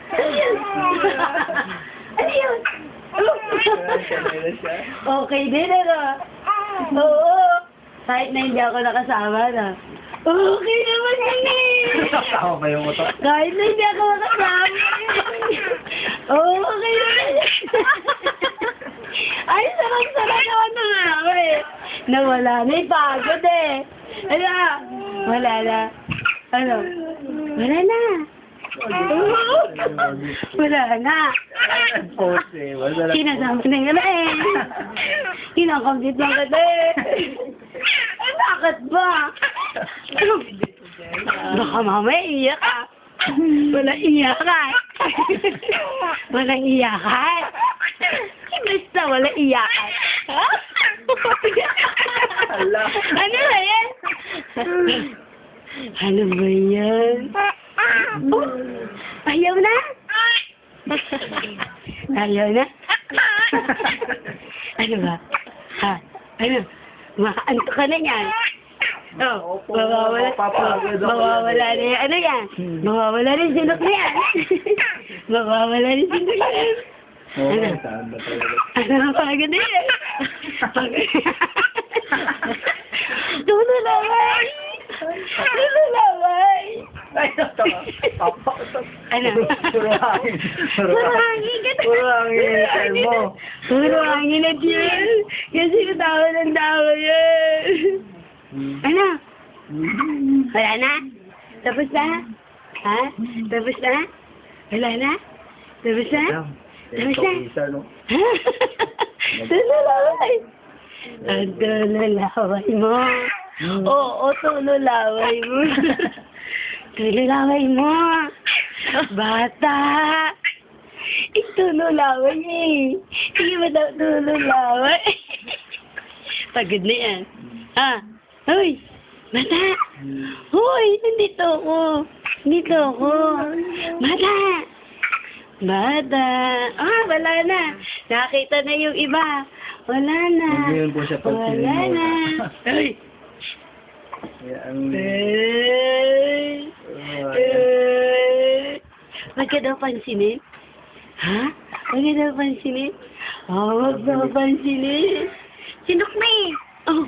Ano yun? Ano yun? Okay din, ano? Oo. Kahit na hindi ako nakasama, na. Okay naman yun eh. Tama ba yung motor? Kahit na hindi ako makasama. Okay naman yun. Ay, sarap-sarap naman na nga ako eh. Nawala na yung pagod eh. Ano? Wala na. Ano? Wala na. Wala na. Sinasama na nga na eh. Kinakamit lang ka na eh. Ay, bakit ba? Baka mamaya iyak ka. Walang iyakan. Walang iyakan. Basta walang iyakan. Ano ba yan? Ano ba yan? Oh, ayaw na? Ayaw na? Ano ba? Ha? Ano? Makaanto ka na yan. Oh, mawawala na yan. Ano yan? Mawawala na yung sinok na yan. Mawawala na yung sinok na yan. Ano? Ano ang pagod na yan? Tululaway! Tululaway! Ano? Puro hangin. Puro hangin ka na. Puro hangin mo. Puro hangin at yun. Kasi katawa ng tawa yun. Ano? Wala na? Tapos na? Ha? Tapos na? Wala na? Tapos na? Tapos na? Tululaway! Ang tululaway mo. Oo, tululaway mo. Tululaway mo. Bata. Itululaway eh. Hindi mo daw tululaway. Pagod na yan. Ha? Hoy! Bata! Hoy! Nandito ako. Nandito ako. Bata! Bata! Ah, wala na. Nakita na yung iba. Wala na. Ngayon po siya pansinin Wala mo. na. Ay! Wag ka daw pansinin? Ha? Wag ka daw pansinin? Oh, wag daw pansinin. Sinok na eh. Oh.